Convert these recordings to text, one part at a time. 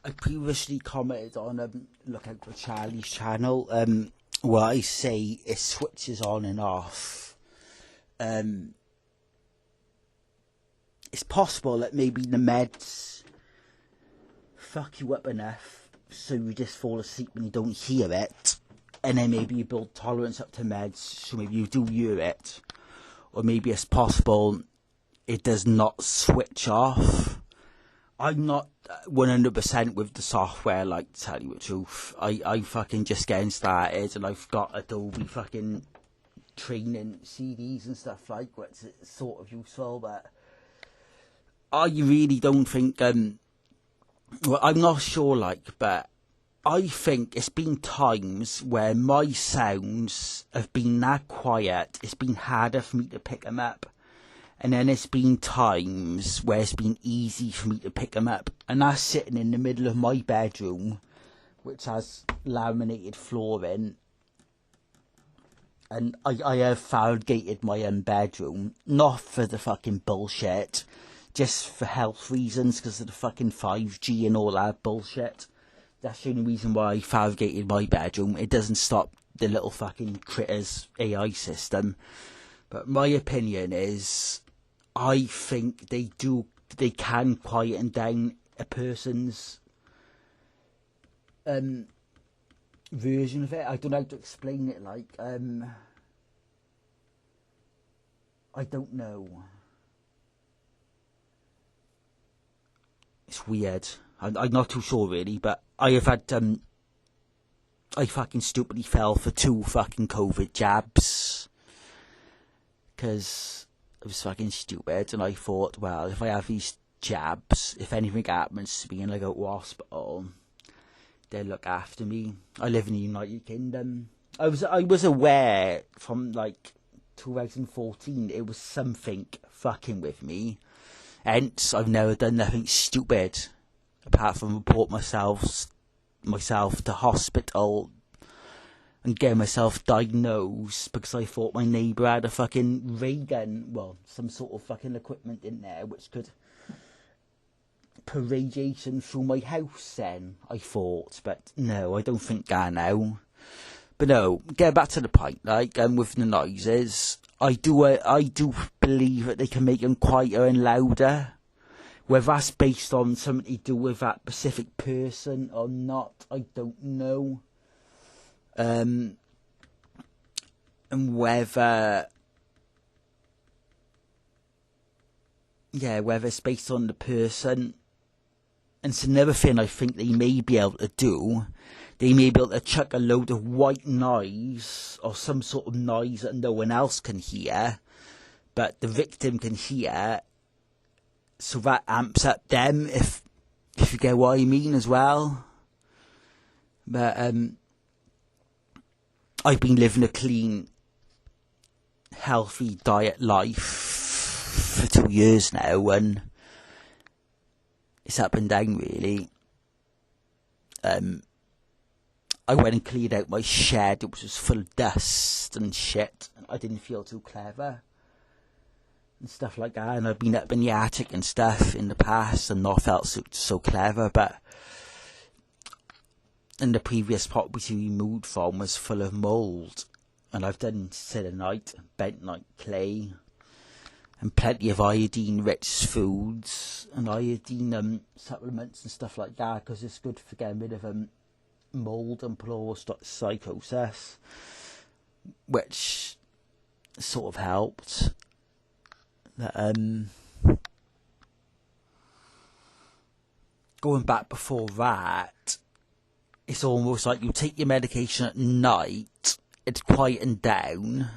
I previously commented on Look Out for Charlie's channel, where I say it switches on and off. It's possible that maybe the meds fuck you up enough so you just fall asleep when you don't hear it, and then maybe you build tolerance up to meds so maybe you do hear it, or maybe it's possible it does not switch off. I'm not 100% with the software, like, to tell you the truth. I fucking just getting started, and I've got Adobe fucking training CDs and stuff like, which is sort of useful, but I really don't think, well, I'm not sure, like, but I think it's been times where my sounds have been that quiet, it's been harder for me to pick them up. And then it's been times where it's been easy for me to pick them up. And that's sitting in the middle of my bedroom, which has laminated flooring. And I have Faragated my own bedroom. Not for the fucking bullshit. Just for health reasons, because of the fucking 5G and all that bullshit. That's the only reason why I Faragated my bedroom. It doesn't stop the little fucking critters AI system. But my opinion is, I think they can quieten down a person's version of it. I don't know how to explain it, like, I don't know. It's weird. I'm not too sure really, but I have had, I fucking stupidly fell for 2 fucking COVID jabs. Because I was fucking stupid, and I thought, well, if I have these jabs, if anything happens to me and I go to hospital, they'll look after me. I live in the United Kingdom. I was aware from, like, 2014 it was something fucking with me. Hence, I've never done nothing stupid, apart from report myself to hospital and get myself diagnosed because I thought my neighbour had a fucking ray gun, well, some sort of fucking equipment in there which could put radiation through my house then, I thought. But no, I don't think that now. But no, get back to the point, like, with the noises, I do believe that they can make them quieter and louder. Whether that's based on something to do with that specific person or not, I don't know. And whether it's based on the person. And it's another thing I think they may be able to do. They may be able to chuck a load of white noise, or some sort of noise that no one else can hear, but the victim can hear, so that amps up them, if you get what I mean as well. But I've been living a clean, healthy diet life for 2 years now, and it's up and down really. I went and cleared out my shed, which was full of dust and shit, and I didn't feel too clever and stuff like that. And I've been up in the attic and stuff in the past and not felt so clever, but in the previous property we moved from was full of mould, and I've done selenite, bentonite clay, and plenty of iodine-rich foods and iodine supplements and stuff like that, because it's good for getting rid of mould and psychosis, which sort of helped. Going back before that, it's almost like you take your medication at night, it's quieting down.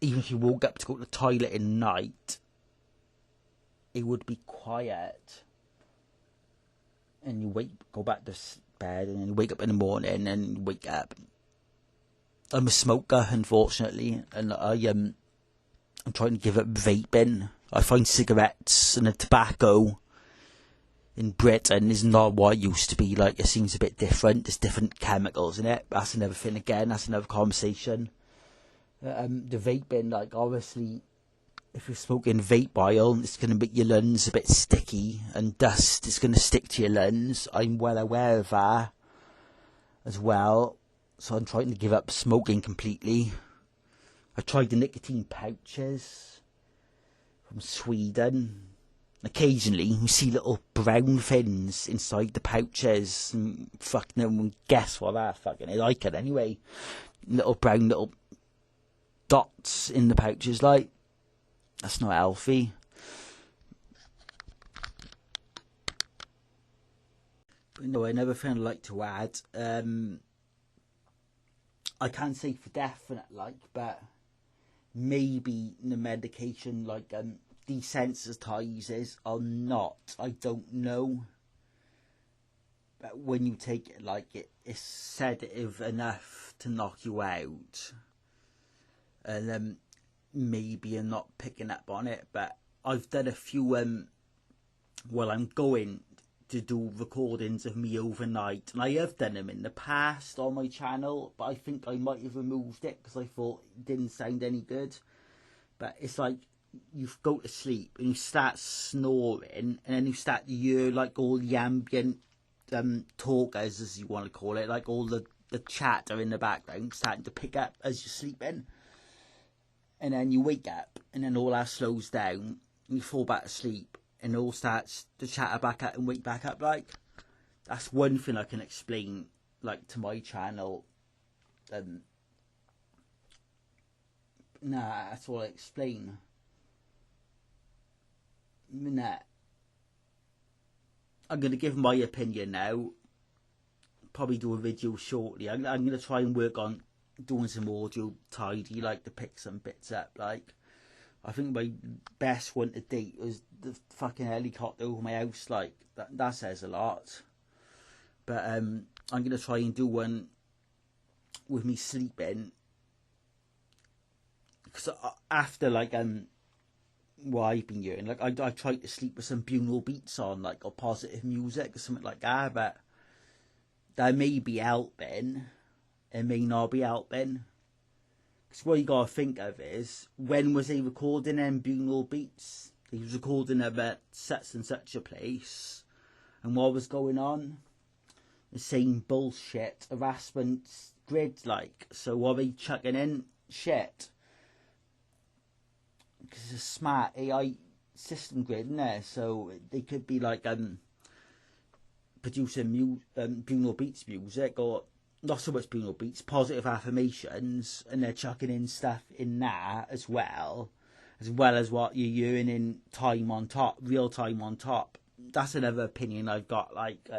Even if you woke up to go to the toilet at night, it would be quiet. And you go back to bed, and then you wake up in the morning, and you wake up. I'm a smoker, unfortunately, and I'm trying to give up vaping. I find cigarettes and the tobacco in Britain is not what it used to be. Like, it seems a bit different. There's different chemicals in it. That's another thing again. That's another conversation. The vaping, like, obviously, if you're smoking vape oil, it's going to make your lungs a bit sticky, and dust is going to stick to your lungs. I'm well aware of that as well, so I'm trying to give up smoking completely. I tried the nicotine pouches from Sweden. Occasionally you see little brown things inside the pouches, and fuck, no one guess what that fucking is. I can anyway. Little brown little dots in the pouches, like, that's not healthy. But no, another thing I'd like to add, I can't say for definite, like, but maybe the medication, like, desensitizes or not, I don't know. But when you take it, like, it's sedative enough to knock you out, and maybe you're not picking up on it. But I've done a few, well, I'm going to do recordings of me overnight, and I have done them in the past on my channel, but I think I might have removed it because I thought it didn't sound any good. But it's like, you go to sleep and you start snoring, and then you start to hear like all the ambient talkers, as you want to call it, like all the chatter in the background starting to pick up as you're sleeping, and then you wake up and then all that slows down and you fall back to sleep and it all starts to chatter back up and wake back up. Like, that's one thing I can explain, like, to my channel. Nah, that's all I explain. Nah. I'm going to give my opinion now. Probably do a video shortly. I'm going to try and work on doing some audio tidy, like, to pick some bits up. Like, I think my best one to date was the fucking helicopter over my house. Like, that says a lot. But I'm going to try and do one with me sleeping. Because after, like, what I've been hearing, like, I tried to sleep with some binaural beats on, like, or positive music or something like that, but that may be helping, it may not be helping. Because what you gotta think of is, when was they recording them binaural beats? They was recording them at such and such a place, and what was going on? The same bullshit, harassment grid, like, so what are they chucking in? Shit. Because it's a smart AI system grid, isn't there? So they could be like producing binaural beats music, or not so much binaural beats, positive affirmations, and they're chucking in stuff in that as well as what you're hearing in time on top, real time on top. That's another opinion I've got. Like,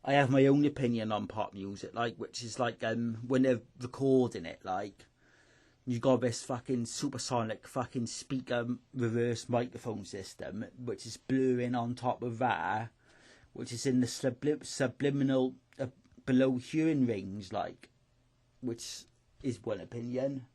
I have my own opinion on pop music, like, which is like, when they're recording it, like, you got this fucking supersonic fucking speaker reverse microphone system, which is blurring on top of that, which is in the subliminal below hearing range, like, which is one opinion.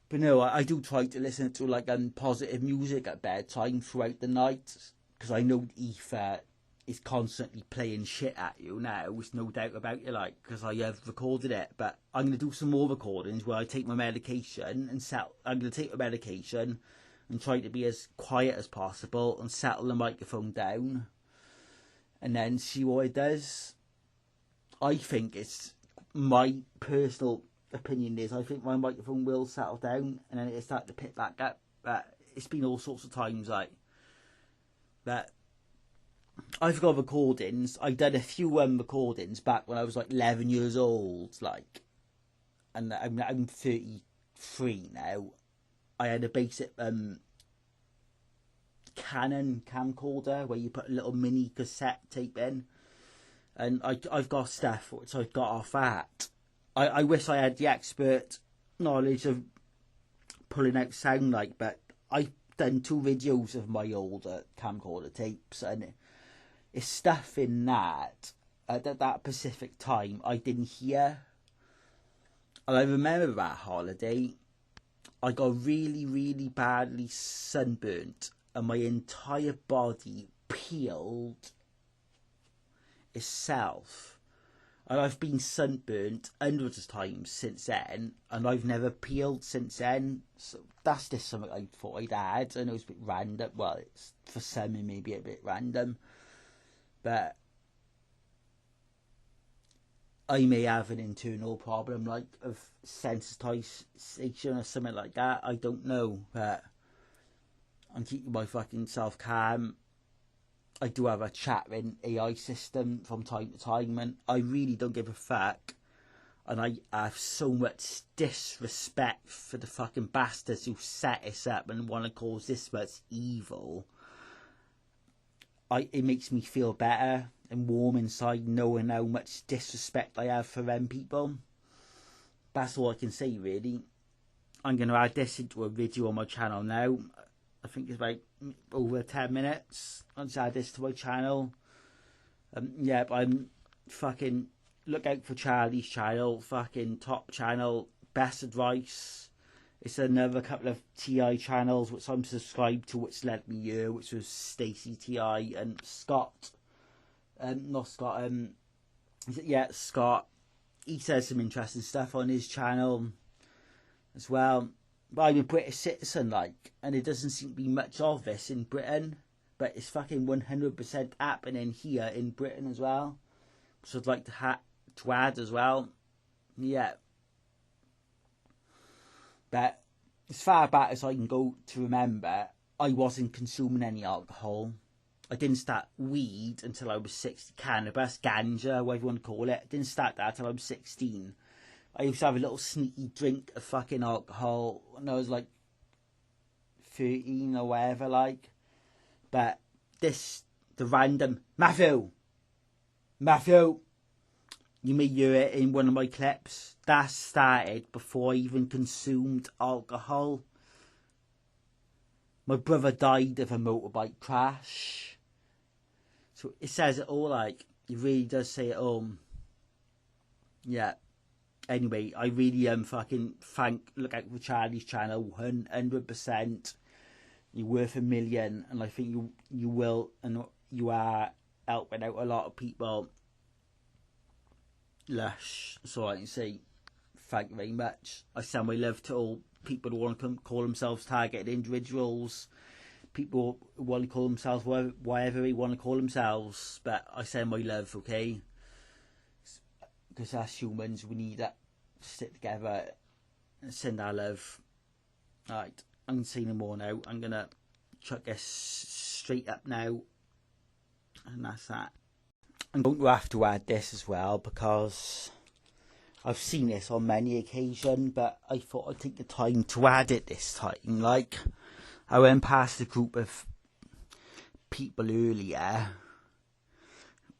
But no, I do try to listen to, like, positive music at bedtime throughout the night, because I know ether is constantly playing shit at you now, there's no doubt about it, like, because I have recorded it. But I'm going to do some more recordings where I take my medication and I'm going to take my medication and try to be as quiet as possible and settle the microphone down, and then see what it does. I think, it's my personal opinion is, I think my microphone will settle down and then it'll start to pick back up. But it's been all sorts of times, like, that I've got recordings. I've done a few recordings back when I was like 11 years old, like, and I'm 33 now. I had a basic Canon camcorder where you put a little mini cassette tape in, and I've got stuff which I've got off that. I wish I had the expert knowledge of pulling out sound, like, but I've done 2 videos of my older camcorder tapes, and it's stuff in that at that specific time I didn't hear. And I remember that holiday, I got really, really badly sunburnt, and my entire body peeled itself And I've been sunburnt hundreds of times since then, and I've never peeled since then. So that's just something I thought I'd add. I know it's a bit random. Well, it's for some it may be a bit random, but I may have an internal problem, like of sensitization or something like that. I don't know, but I'm keeping my fucking self calm. I do have a chattering AI system from time to time, and I really don't give a fuck. And I have so much disrespect for the fucking bastards who set this up and want to cause this much evil. It makes me feel better and warm inside knowing how much disrespect I have for them people. That's all I can say, really. I'm going to add this into a video on my channel now. I think it's about over 10 minutes. I'll just add this to my channel. Yeah, but I'm fucking... Look out for Charlie's channel. Fucking top channel. Best advice. It's another couple of TI channels which I'm subscribed to, which led me here, which was Stacey TI and Scott. Not Scott. Scott. He says some interesting stuff on his channel as well. But I'm a British citizen, like, and it doesn't seem to be much of this in Britain, but it's fucking 100% happening here in Britain as well. So I'd like to add as well. Yeah. But as far back as I can go to remember, I wasn't consuming any alcohol. I didn't start weed until I was 16. Cannabis, ganja, whatever you want to call it. I didn't start that until I was 16. I used to have a little sneaky drink of fucking alcohol when I was like 13 or whatever, like. But the random, Matthew, you may hear it in one of my clips. That started before I even consumed alcohol. My brother died of a motorbike crash. So it says it all, like, it really does say it all. Yeah. Anyway, I really fucking look out for Charlie's channel, 100%. You're worth $1 million, and I think you will, and you are helping out a lot of people. Lush, that's all I can say. Thank you very much. I send my love to all people who want to call themselves targeted individuals, people who want to call themselves whatever they want to call themselves, but I send my love, okay? Because as humans, we need that stick together and send our love. Alright, I'm going to say no more now. I'm going to chuck this straight up now. And that's that. I'm going to have to add this as well, because I've seen this on many occasions, but I thought I'd take the time to add it this time. Like, I went past a group of people earlier.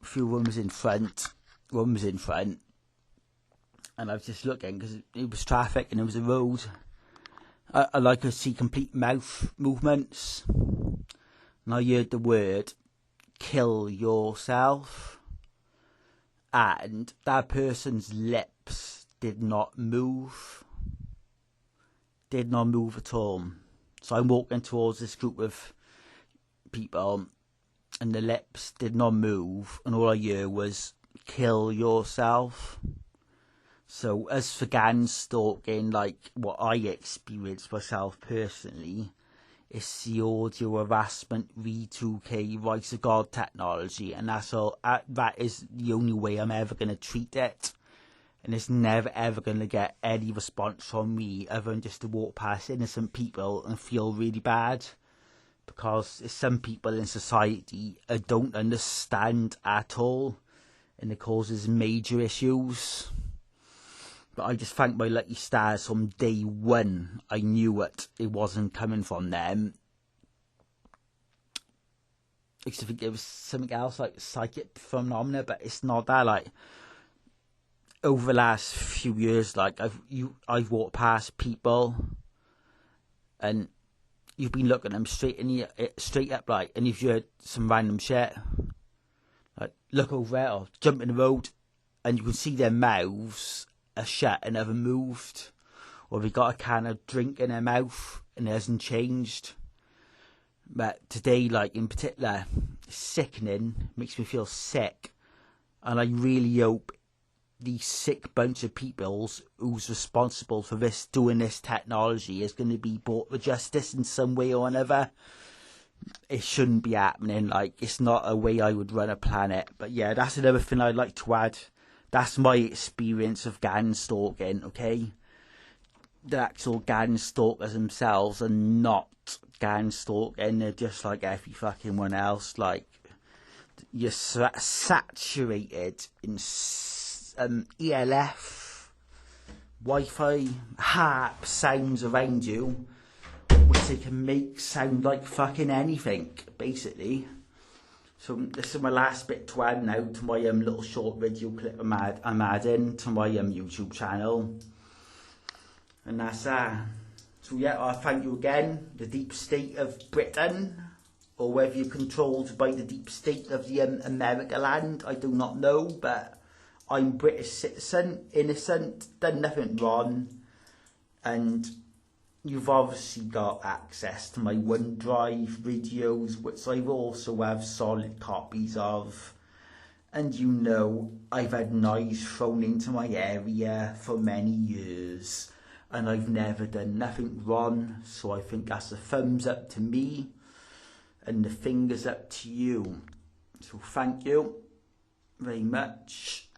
A few one was in front. And I was just looking because it was traffic and it was a road. I like to see complete mouth movements. And I heard the word kill yourself. And that person's lips did not move. Did not move at all. So I'm walking towards this group of people and the lips did not move. And all I heard was kill yourself. So as for gang stalking, like what I experienced myself personally, it's the audio harassment V2K voice of God technology, and that's all. That is the only way I'm ever going to treat it, and it's never ever going to get any response from me other than just to walk past innocent people and feel really bad, because there's some people in society I don't understand at all, and it causes major issues. But I just thank my lucky stars from day one. I knew it wasn't coming from them. I used to think it was something else, like psychic phenomena, but it's not that. Like, over the last few years, like I've walked past people, and you've been looking at them straight up, like, and you've heard some random shit, like look over there or jump in the road, and you can see their mouths are shut and haven't moved, or they got a can of drink in their mouth and it hasn't changed. But today, like in particular, it's sickening, makes me feel sick, and I really hope these sick bunch of peoples who's responsible for this, doing this technology, is going to be brought to justice in some way or another. It shouldn't be happening. Like, it's not a way I would run a planet. But yeah, that's another thing I'd like to add. That's my experience of gang stalking, okay? The actual gang stalkers themselves are not gang stalking. They're just like every fucking one else. Like, you're saturated in ELF, Wi-Fi, harp sounds around you, which they can make sound like fucking anything, basically. So this is my last bit to add now to my little short video clip I'm adding to my YouTube channel. And that's that. So yeah, I thank you again, the deep state of Britain, or whether you're controlled by the deep state of the America land, I do not know, but I'm British citizen, innocent, done nothing wrong, and you've obviously got access to my OneDrive videos, which I also have solid copies of. And you know, I've had knives thrown into my area for many years, and I've never done nothing wrong, so I think that's a thumbs up to me, and the fingers up to you. So thank you very much.